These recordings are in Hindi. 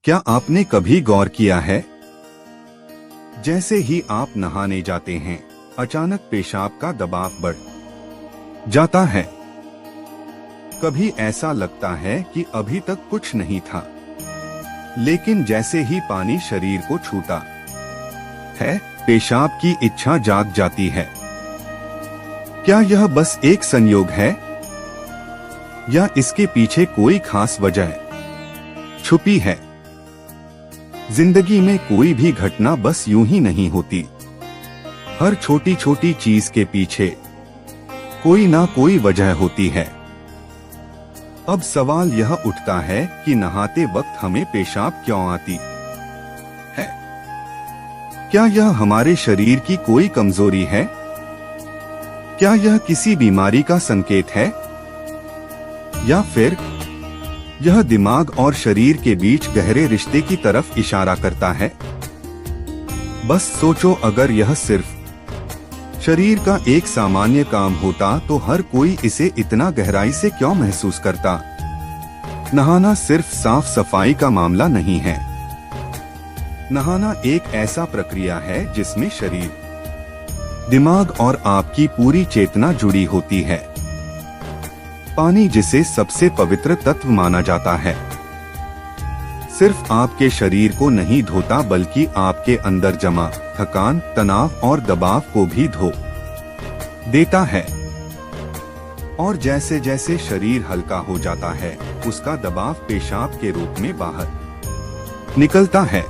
क्या आपने कभी गौर किया है, जैसे ही आप नहाने जाते हैं अचानक पेशाब का दबाव बढ़ जाता है। कभी ऐसा लगता है कि अभी तक कुछ नहीं था, लेकिन जैसे ही पानी शरीर को छूता है पेशाब की इच्छा जाग जाती है। क्या यह बस एक संयोग है या इसके पीछे कोई खास वजह छुपी है? जिंदगी में कोई भी घटना बस यूं ही नहीं होती। हर छोटी छोटी चीज के पीछे कोई ना कोई वजह होती है। अब सवाल यह उठता है कि नहाते वक्त हमें पेशाब क्यों आती है? क्या यह हमारे शरीर की कोई कमजोरी है? क्या यह किसी बीमारी का संकेत है? या फिर यह दिमाग और शरीर के बीच गहरे रिश्ते की तरफ इशारा करता है? बस सोचो, अगर यह सिर्फ शरीर का एक सामान्य काम होता तो हर कोई इसे इतना गहराई से क्यों महसूस करता? नहाना सिर्फ साफ सफाई का मामला नहीं है। नहाना एक ऐसा प्रक्रिया है जिसमें शरीर, दिमाग और आपकी पूरी चेतना जुड़ी होती है। पानी, जिसे सबसे पवित्र तत्व माना जाता है, सिर्फ आपके शरीर को नहीं धोता बल्कि आपके अंदर जमा थकान, तनाव और दबाव को भी धो देता है। और जैसे जैसे शरीर हल्का हो जाता है उसका दबाव पेशाब के रूप में बाहर निकलता है।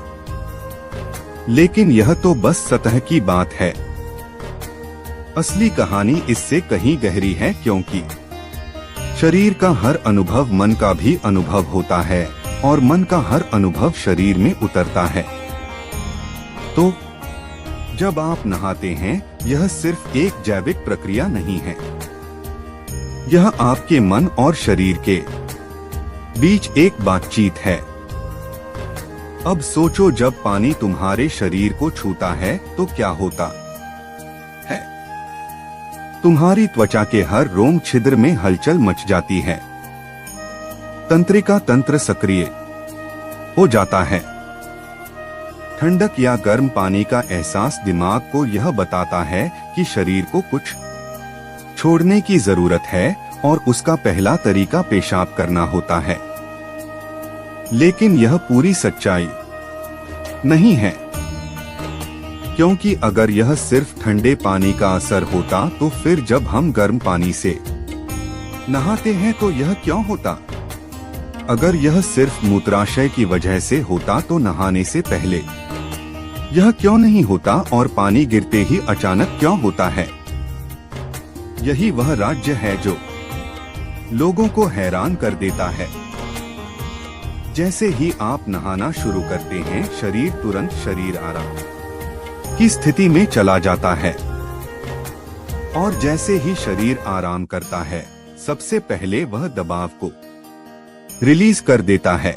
लेकिन यह तो बस सतह की बात है। असली कहानी इससे कहीं गहरी है, क्योंकि शरीर का हर अनुभव मन का भी अनुभव होता है और मन का हर अनुभव शरीर में उतरता है। तो जब आप नहाते हैं यह सिर्फ एक जैविक प्रक्रिया नहीं है, यह आपके मन और शरीर के बीच एक बातचीत है। अब सोचो, जब पानी तुम्हारे शरीर को छूता है तो क्या होता है? तुम्हारी त्वचा के हर रोम छिद्र में हलचल मच जाती है। तंत्रिका तंत्र सक्रिय हो जाता है। ठंडक या गर्म पानी का एहसास दिमाग को यह बताता है कि शरीर को कुछ छोड़ने की जरूरत है और उसका पहला तरीका पेशाब करना होता है। लेकिन यह पूरी सच्चाई नहीं है, क्योंकि अगर यह सिर्फ ठंडे पानी का असर होता तो फिर जब हम गर्म पानी से नहाते हैं तो यह क्यों होता? अगर यह सिर्फ मूत्राशय की वजह से होता तो नहाने से पहले यह क्यों नहीं होता और पानी गिरते ही अचानक क्यों होता है? यही वह राज्य है जो लोगों को हैरान कर देता है। जैसे ही आप नहाना शुरू करते हैं शरीर तुरंत शरीर आराम की स्थिति में चला जाता है। और जैसे ही शरीर आराम करता है सबसे पहले वह दबाव को रिलीज कर देता है।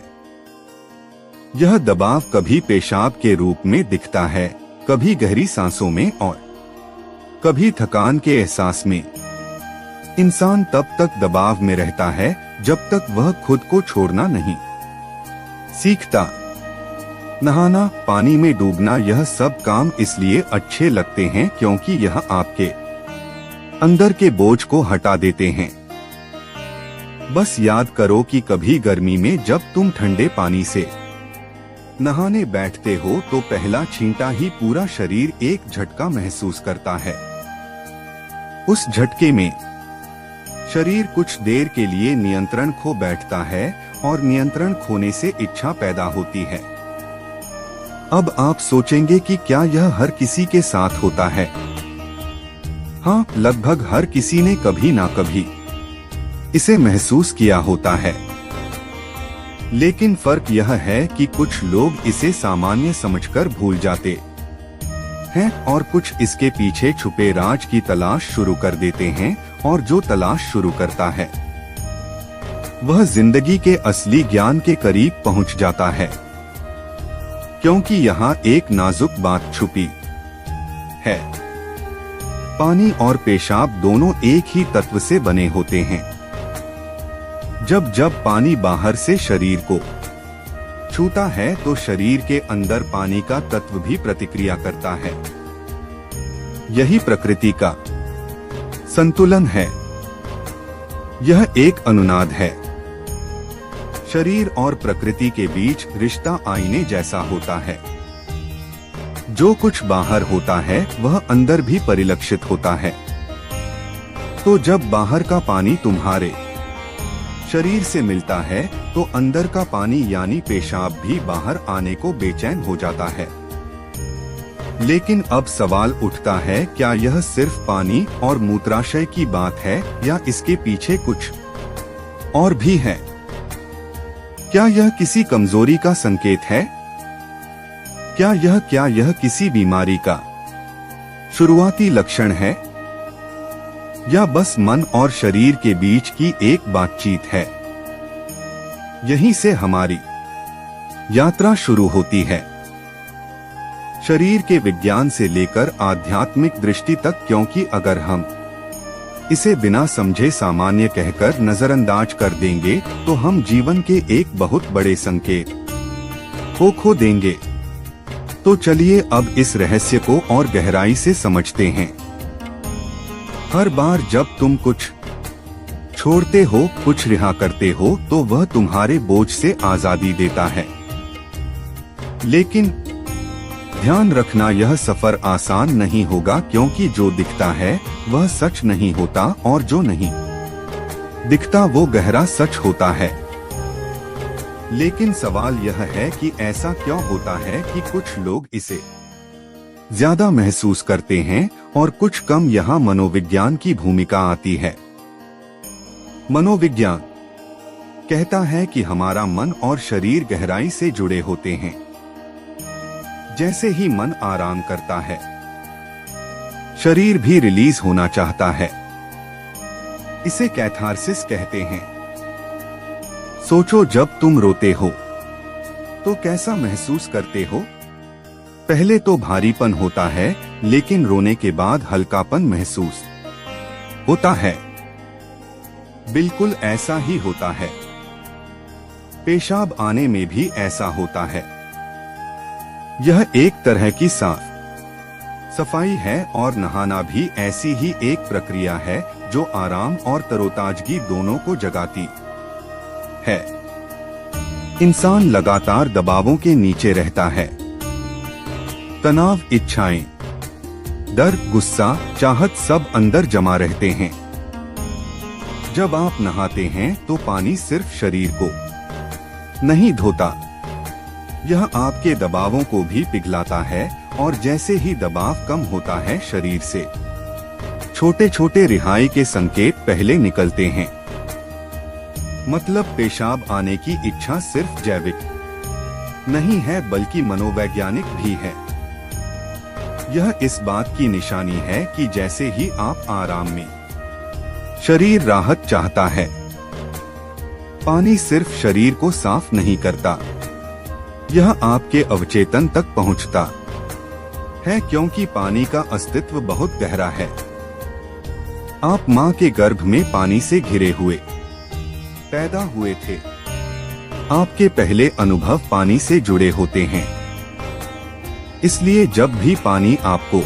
यह दबाव कभी पेशाब के रूप में दिखता है, कभी गहरी सांसों में और कभी थकान के एहसास में। इंसान तब तक दबाव में रहता है जब तक वह खुद को छोड़ना नहीं सीखता। नहाना, पानी में डूबना, यह सब काम इसलिए अच्छे लगते हैं क्योंकि यह आपके अंदर के बोझ को हटा देते हैं। बस याद करो कि कभी गर्मी में जब तुम ठंडे पानी से नहाने बैठते हो तो पहला छींटा ही पूरा शरीर एक झटका महसूस करता है। उस झटके में शरीर कुछ देर के लिए नियंत्रण खो बैठता है और नियंत्रण खोने से इच्छा पैदा होती है। अब आप सोचेंगे कि क्या यह हर किसी के साथ होता है? हाँ, लगभग हर किसी ने कभी ना कभी इसे महसूस किया होता है। लेकिन फर्क यह है कि कुछ लोग इसे सामान्य समझकर भूल जाते हैं और कुछ इसके पीछे छुपे राज की तलाश शुरू कर देते हैं। और जो तलाश शुरू करता है वह जिंदगी के असली ज्ञान के करीब पहुंच जाता है, क्योंकि यहाँ एक नाजुक बात छुपी है। पानी और पेशाब दोनों एक ही तत्व से बने होते हैं। जब जब पानी बाहर से शरीर को छूता है तो शरीर के अंदर पानी का तत्व भी प्रतिक्रिया करता है। यही प्रकृति का संतुलन है। यह एक अनुनाद है। शरीर और प्रकृति के बीच रिश्ता आईने जैसा होता है। जो कुछ बाहर होता है वह अंदर भी परिलक्षित होता है। तो जब बाहर का पानी तुम्हारे शरीर से मिलता है तो अंदर का पानी यानी पेशाब भी बाहर आने को बेचैन हो जाता है। लेकिन अब सवाल उठता है, क्या यह सिर्फ पानी और मूत्राशय की बात है या इसके पीछे कुछ और भी है? क्या यह किसी कमजोरी का संकेत है? क्या यह किसी बीमारी का शुरुआती लक्षण है? या बस मन और शरीर के बीच की एक बातचीत है? यहीं से हमारी यात्रा शुरू होती है। शरीर के विज्ञान से लेकर आध्यात्मिक दृष्टि तक, क्योंकि अगर हम इसे बिना समझे सामान्य कहकर नजरअंदाज कर देंगे तो हम जीवन के एक बहुत बड़े संकेत को खो देंगे। तो चलिए अब इस रहस्य को और गहराई से समझते हैं। हर बार जब तुम कुछ छोड़ते हो, कुछ रिहा करते हो, तो वह तुम्हारे बोझ से आजादी देता है। लेकिन ध्यान रखना, यह सफर आसान नहीं होगा, क्योंकि जो दिखता है वह सच नहीं होता और जो नहीं दिखता वो गहरा सच होता है। लेकिन सवाल यह है कि ऐसा क्यों होता है कि कुछ लोग इसे ज्यादा महसूस करते हैं और कुछ कम? यहाँ मनोविज्ञान की भूमिका आती है। मनोविज्ञान कहता है कि हमारा मन और शरीर गहराई से जुड़े होते हैं। जैसे ही मन आराम करता है, शरीर भी रिलीज होना चाहता है। इसे कैथारसिस कहते हैं। सोचो, जब तुम रोते हो तो कैसा महसूस करते हो? पहले तो भारीपन होता है, लेकिन रोने के बाद हल्कापन महसूस होता है। बिल्कुल ऐसा ही होता है। पेशाब आने में भी ऐसा होता है। यह एक तरह की साफ सफाई है और नहाना भी ऐसी ही एक प्रक्रिया है जो आराम और तरोताजगी दोनों को जगाती है। इंसान लगातार दबावों के नीचे रहता है। तनाव, इच्छाएं, डर, गुस्सा, चाहत सब अंदर जमा रहते हैं। जब आप नहाते हैं तो पानी सिर्फ शरीर को नहीं धोता, यह आपके दबावों को भी पिघलाता है। और जैसे ही दबाव कम होता है, शरीर से छोटे छोटे रिहाई के संकेत पहले निकलते हैं। मतलब पेशाब आने की इच्छा सिर्फ जैविक नहीं है, बल्कि मनोवैज्ञानिक भी है। यह इस बात की निशानी है कि जैसे ही आप आराम में, शरीर राहत चाहता है। पानी सिर्फ शरीर को साफ नहीं करता, यह आपके अवचेतन तक पहुंचता है, क्योंकि पानी का अस्तित्व बहुत गहरा है। आप मां के गर्भ में पानी से घिरे हुए पैदा हुए थे। आपके पहले अनुभव पानी से जुड़े होते हैं। इसलिए जब भी पानी आपको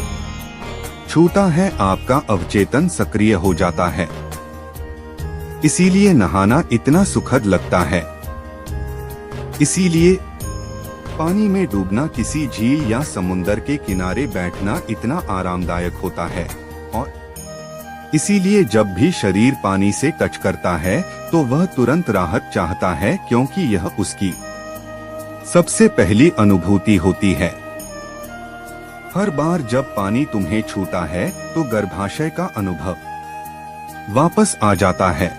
छूता है, आपका अवचेतन सक्रिय हो जाता है। इसीलिए नहाना इतना सुखद लगता है। इसीलिए पानी में डूबना, किसी झील या समुंदर के किनारे बैठना इतना आरामदायक होता है। और इसीलिए जब भी शरीर पानी से टच करता है तो वह तुरंत राहत चाहता है, क्योंकि यह उसकी सबसे पहली अनुभूति होती है। हर बार जब पानी तुम्हें छूता है तो गर्भाशय का अनुभव वापस आ जाता है।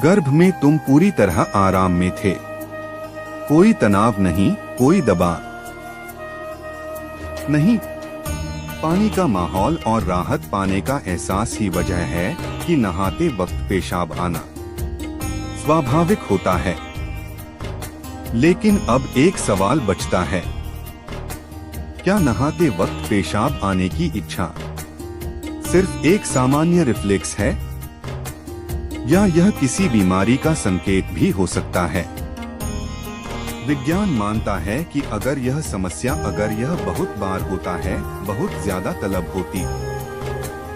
गर्भ में तुम पूरी तरह आराम में थे। कोई तनाव नहीं, कोई दबाव नहीं। पानी का माहौल और राहत पाने का एहसास ही वजह है कि नहाते वक्त पेशाब आना स्वाभाविक होता है। लेकिन अब एक सवाल बचता है, क्या नहाते वक्त पेशाब आने की इच्छा सिर्फ एक सामान्य रिफ्लेक्स है, या यह किसी बीमारी का संकेत भी हो सकता है? विज्ञान मानता है कि अगर यह बहुत बार होता है, बहुत ज्यादा तलब होती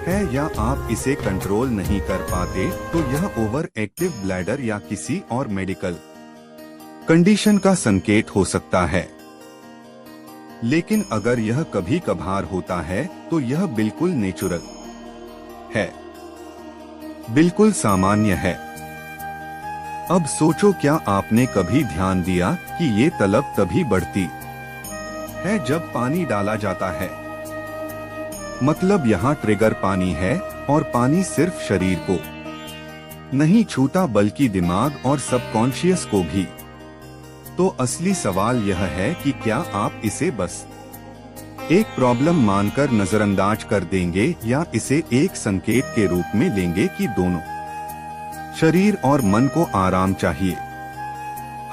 है या आप इसे कंट्रोल नहीं कर पाते, तो यह ओवर एक्टिव ब्लैडर या किसी और मेडिकल कंडीशन का संकेत हो सकता है। लेकिन अगर यह कभी कभार होता है तो यह बिल्कुल नेचुरल है, बिल्कुल सामान्य है। अब सोचो, क्या आपने कभी ध्यान दिया कि ये तलब तभी बढ़ती है जब पानी डाला जाता है? मतलब यहाँ ट्रिगर पानी है, और पानी सिर्फ शरीर को नहीं छूता बल्कि दिमाग और सबकॉन्शियस को भी। तो असली सवाल यह है कि क्या आप इसे बस एक प्रॉब्लम मानकर नजरअंदाज कर देंगे या इसे एक संकेत के रूप में लेंगे कि दोनों शरीर और मन को आराम चाहिए,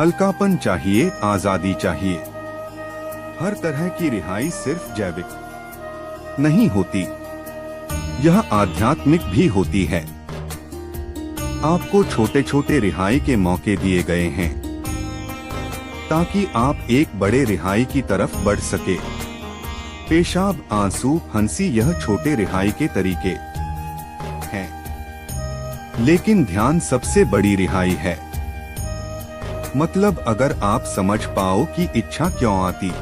हल्कापन चाहिए, आजादी चाहिए। हर तरह की रिहाई सिर्फ जैविक नहीं होती, यह आध्यात्मिक भी होती है। आपको छोटे छोटे रिहाई के मौके दिए गए हैं ताकि आप एक बड़े रिहाई की तरफ बढ़ सके। पेशाब, आंसू, हंसी, यह छोटे रिहाई के तरीके हैं, लेकिन ध्यान सबसे बड़ी रिहाई है। मतलब अगर आप समझ पाओ कि इच्छा क्यों आती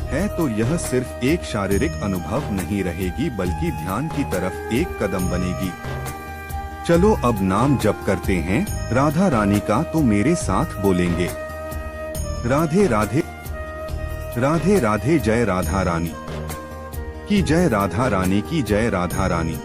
है, तो यह सिर्फ एक शारीरिक अनुभव नहीं रहेगी बल्कि ध्यान की तरफ एक कदम बनेगी। चलो अब नाम जप करते हैं राधा रानी का, तो मेरे साथ बोलेंगे राधे राधे राधे राधे, जय राधा रानी की जय, राधा रानी की जय, राधा रानी।